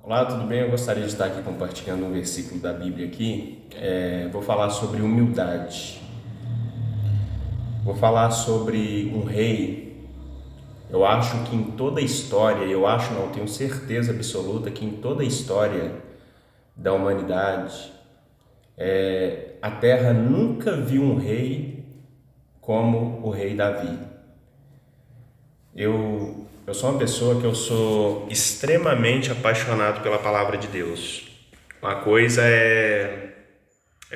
Olá, tudo bem? Eu gostaria de estar aqui compartilhando um versículo da Bíblia aqui. Vou falar sobre humildade. Vou falar sobre um rei. Eu acho que em toda a história, tenho certeza absoluta que em toda a história da humanidade, a Terra nunca viu um rei como o rei Davi. Eu sou uma pessoa que eu sou extremamente apaixonado pela palavra de Deus. Uma coisa é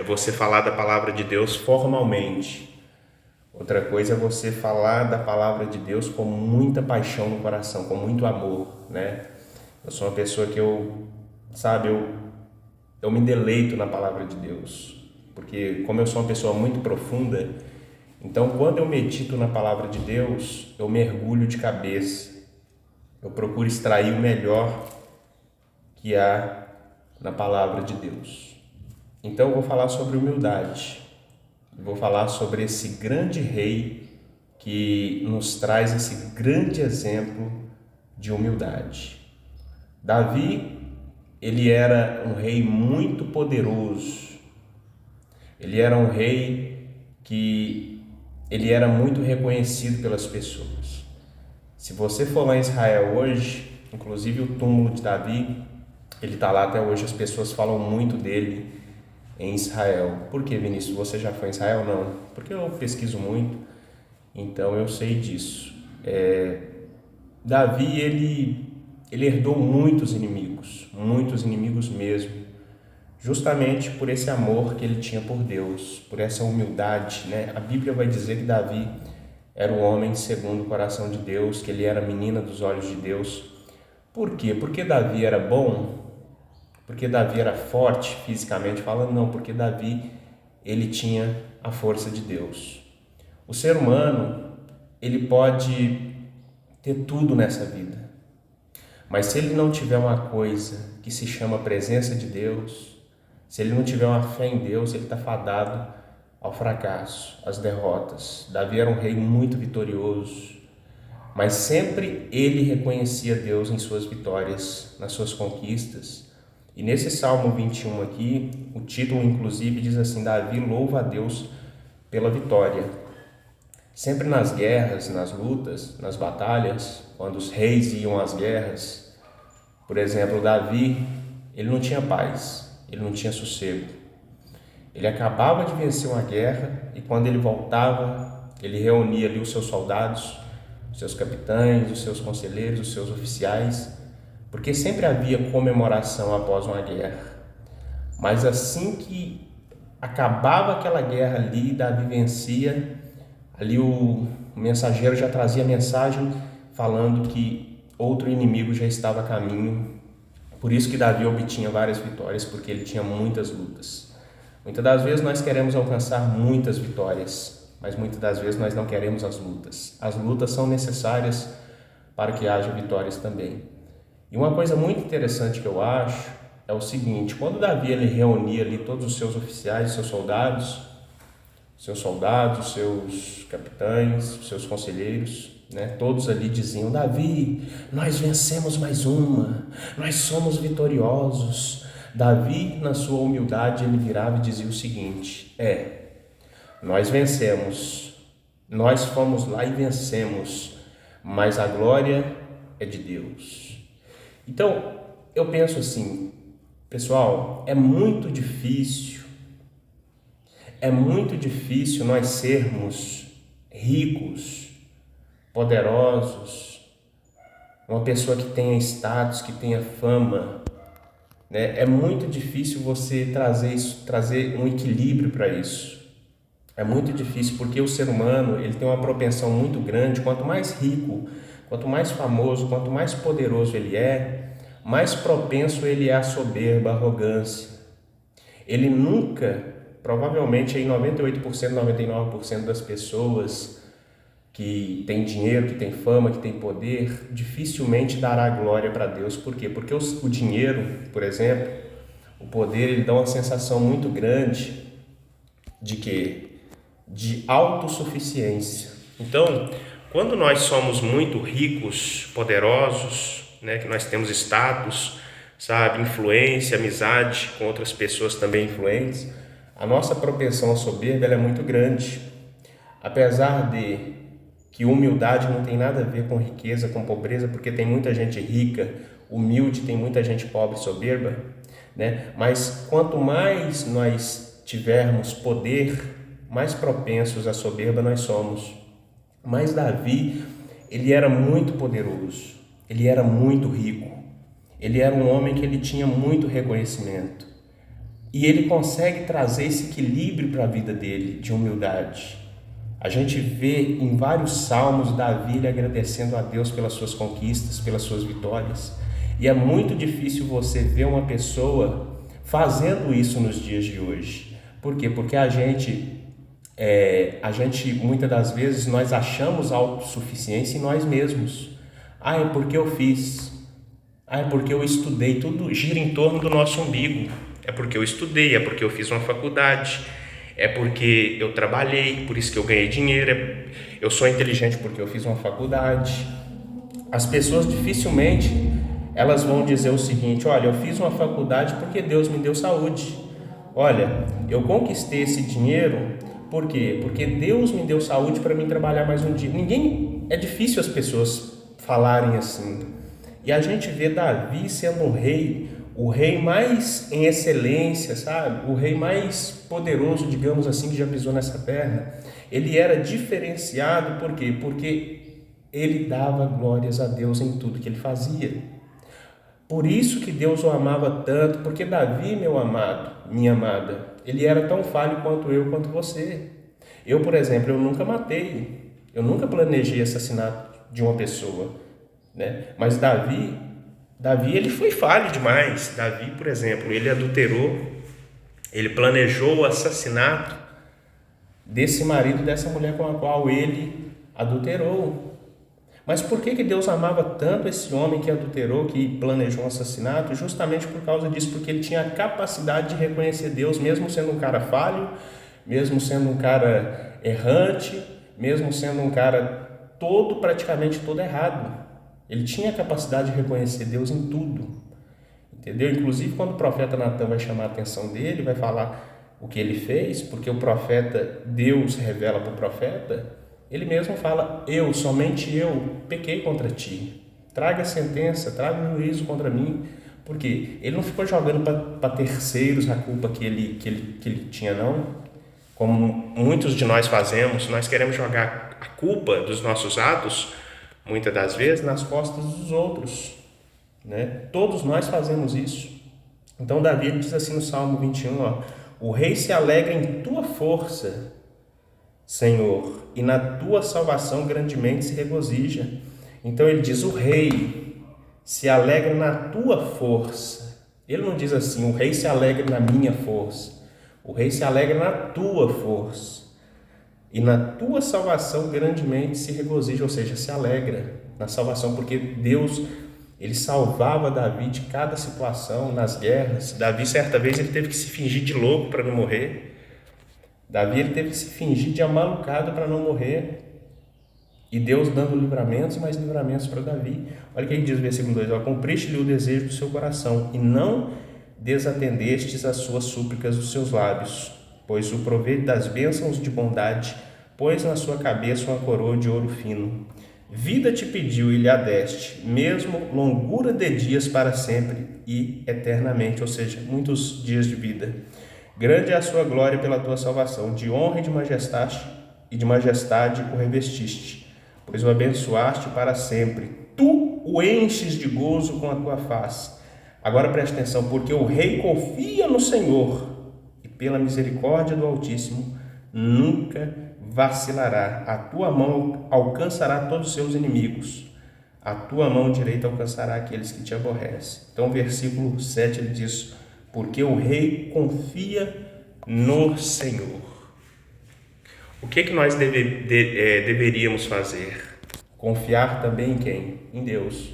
você falar da palavra de Deus formalmente. Outra coisa é você falar da palavra de Deus com muita paixão no coração, com muito amor, né? Eu sou uma pessoa que eu me deleito na palavra de Deus, porque como eu sou uma pessoa muito profunda, então quando eu medito na palavra de Deus, eu mergulho de cabeça, eu procuro extrair o melhor que há na palavra de Deus. Então eu vou falar sobre humildade, vou falar sobre esse grande rei que nos traz esse grande exemplo de humildade. Davi, ele era um rei muito poderoso, ele era um rei que ele era muito reconhecido pelas pessoas. Se você for lá em Israel hoje, inclusive o túmulo de Davi, ele está lá até hoje, as pessoas falam muito dele em Israel. Por que, Vinícius? Você já foi em Israel? Não. Porque eu pesquiso muito, então eu sei disso. Davi, ele herdou muitos inimigos mesmo, justamente por esse amor que ele tinha por Deus, por essa humildade, né? A Bíblia vai dizer que Davi era o homem segundo o coração de Deus, que ele era a menina dos olhos de Deus. Por quê? Porque Davi era bom? Porque Davi era forte fisicamente falando? Não, porque Davi, ele tinha a força de Deus. O ser humano, ele pode ter tudo nessa vida, mas se ele não tiver uma coisa que se chama presença de Deus, se ele não tiver uma fé em Deus, ele está fadado ao fracasso, às derrotas. Davi era um rei muito vitorioso, mas sempre ele reconhecia Deus em suas vitórias, nas suas conquistas. E nesse Salmo 21 aqui, o título inclusive diz assim: Davi louva a Deus pela vitória. Sempre nas guerras, nas lutas, nas batalhas, quando os reis iam às guerras, por exemplo, Davi, ele não tinha paz, ele não tinha sossego. Ele acabava de vencer uma guerra e quando ele voltava, ele reunia ali os seus soldados, os seus capitães, os seus conselheiros, os seus oficiais, porque sempre havia comemoração após uma guerra. Mas assim que acabava aquela guerra ali, Davi vencia, ali o mensageiro já trazia mensagem falando que outro inimigo já estava a caminho. Por isso que Davi obtinha várias vitórias, porque ele tinha muitas lutas. Muitas das vezes nós queremos alcançar muitas vitórias, mas muitas das vezes nós não queremos as lutas. As lutas são necessárias para que haja vitórias também. E uma coisa muito interessante que eu acho é o seguinte: quando Davi ele reunia ali todos os seus oficiais, seus soldados, seus capitães, seus conselheiros, né? Todos ali diziam: Davi, nós vencemos mais uma, nós somos vitoriosos. Davi, na sua humildade, ele virava e dizia o seguinte: nós vencemos, nós fomos lá e vencemos, mas a glória é de Deus. Então, eu penso assim, pessoal, é muito difícil nós sermos ricos, poderosos, uma pessoa que tenha status, que tenha fama, né? É muito difícil você trazer um equilíbrio para isso. É muito difícil porque o ser humano ele tem uma propensão muito grande. Quanto mais rico, quanto mais famoso, quanto mais poderoso ele é, mais propenso ele é à soberba, à arrogância. Ele nunca, provavelmente aí 98%, 99% das pessoas que tem dinheiro, que tem fama, que tem poder, dificilmente dará glória para Deus. Por quê? Porque o dinheiro, por exemplo, o poder, ele dá uma sensação muito grande de quê? De autossuficiência. Então, quando nós somos muito ricos, poderosos, né, que nós temos status, sabe, influência, amizade com outras pessoas também influentes, a nossa propensão à soberba ela é muito grande. Apesar de que humildade não tem nada a ver com riqueza, com pobreza, porque tem muita gente rica, humilde, tem muita gente pobre, soberba, né? Mas quanto mais nós tivermos poder, mais propensos à soberba nós somos. Mas Davi, ele era muito poderoso, ele era muito rico, ele era um homem que ele tinha muito reconhecimento. E ele consegue trazer esse equilíbrio para a vida dele, de humildade. A gente vê em vários salmos Davi ele agradecendo a Deus pelas suas conquistas, pelas suas vitórias. E é muito difícil você ver uma pessoa fazendo isso nos dias de hoje. Por quê? Porque a gente muitas das vezes nós achamos autossuficiência em nós mesmos. Ah, é porque eu fiz. Ah, é porque eu estudei. Tudo gira em torno do nosso umbigo. É porque eu estudei, é porque eu fiz uma faculdade, é porque eu trabalhei, por isso que eu ganhei dinheiro, eu sou inteligente porque eu fiz uma faculdade. As pessoas dificilmente elas vão dizer o seguinte: olha, eu fiz uma faculdade porque Deus me deu saúde. Olha, eu conquistei esse dinheiro por quê? Porque Deus me deu saúde para mim trabalhar mais um dia. É difícil as pessoas falarem assim. E a gente vê Davi sendo um rei, o rei mais em excelência, sabe? O rei mais poderoso, digamos assim, que já pisou nessa terra. Ele era diferenciado, por quê? Porque ele dava glórias a Deus em tudo que ele fazia. Por isso que Deus o amava tanto, porque Davi, meu amado, minha amada, ele era tão falho quanto eu, quanto você. Eu, por exemplo, eu nunca matei, eu nunca planejei assassinato de uma pessoa, né? Mas Davi, ele foi falho demais. Davi, por exemplo, ele adulterou, ele planejou o assassinato desse marido, dessa mulher com a qual ele adulterou. Mas por que Deus amava tanto esse homem que adulterou, que planejou um assassinato? Justamente por causa disso, porque ele tinha a capacidade de reconhecer Deus, mesmo sendo um cara falho, mesmo sendo um cara errante, mesmo sendo um cara praticamente todo errado. Ele tinha a capacidade de reconhecer Deus em tudo, entendeu? Inclusive quando o profeta Natan vai chamar a atenção dele, vai falar o que ele fez, porque o profeta, Deus revela para o profeta, ele mesmo fala: somente eu, pequei contra ti. Traga a sentença, traga o juízo contra mim. Porque ele não ficou jogando para terceiros a culpa que ele tinha, não. Como muitos de nós fazemos, nós queremos jogar a culpa dos nossos atos, muitas das vezes, nas costas dos outros, né? Todos nós fazemos isso. Então Davi diz assim no Salmo 21, o rei se alegra em tua força, Senhor, e na tua salvação grandemente se regozija. Então ele diz: o rei se alegra na tua força. Ele não diz assim: o rei se alegra na minha força. O rei se alegra na tua força. E na tua salvação grandemente se regozija, ou seja, se alegra na salvação, porque Deus, ele salvava Davi de cada situação nas guerras. Davi, certa vez, ele teve que se fingir de louco para não morrer. Davi ele teve que se fingir de amalucado para não morrer. E Deus dando livramentos e mais livramentos para Davi. Olha o que ele diz no versículo 2: cumpriste-lhe o desejo do seu coração e não desatendestes as suas súplicas dos seus lábios, pois o proveito das bênçãos de bondade pôs na sua cabeça uma coroa de ouro fino. Vida te pediu e lhe a deste, mesmo longura de dias para sempre e eternamente, ou seja, muitos dias de vida. Grande é a sua glória pela tua salvação, de honra e de majestade o revestiste, pois o abençoaste para sempre. Tu o enches de gozo com a tua face. Agora preste atenção, porque o rei confia no Senhor e pela misericórdia do Altíssimo nunca vacilará. A tua mão alcançará todos os seus inimigos. A tua mão direita alcançará aqueles que te aborrecem. Então, versículo 7 ele diz: porque o rei confia no Senhor. O que nós deveríamos fazer? Confiar também em quem? Em Deus.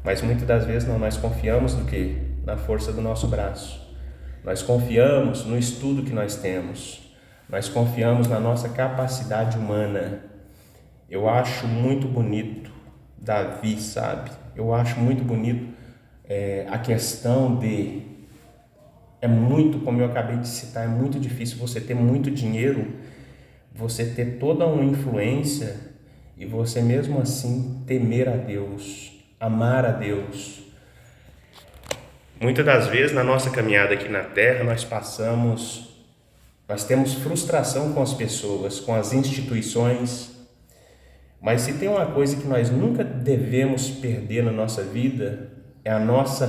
Mas muitas das vezes não, nós confiamos no quê? Na força do nosso braço. Nós confiamos no estudo que nós temos. Nós confiamos na nossa capacidade humana. Eu acho muito bonito Davi, sabe? Eu acho muito bonito a questão de, é muito, como eu acabei de citar, é muito difícil você ter muito dinheiro, você ter toda uma influência e você mesmo assim temer a Deus, amar a Deus. Muitas das vezes na nossa caminhada aqui na Terra nós temos frustração com as pessoas, com as instituições, mas se tem uma coisa que nós nunca devemos perder na nossa vida, é a nossa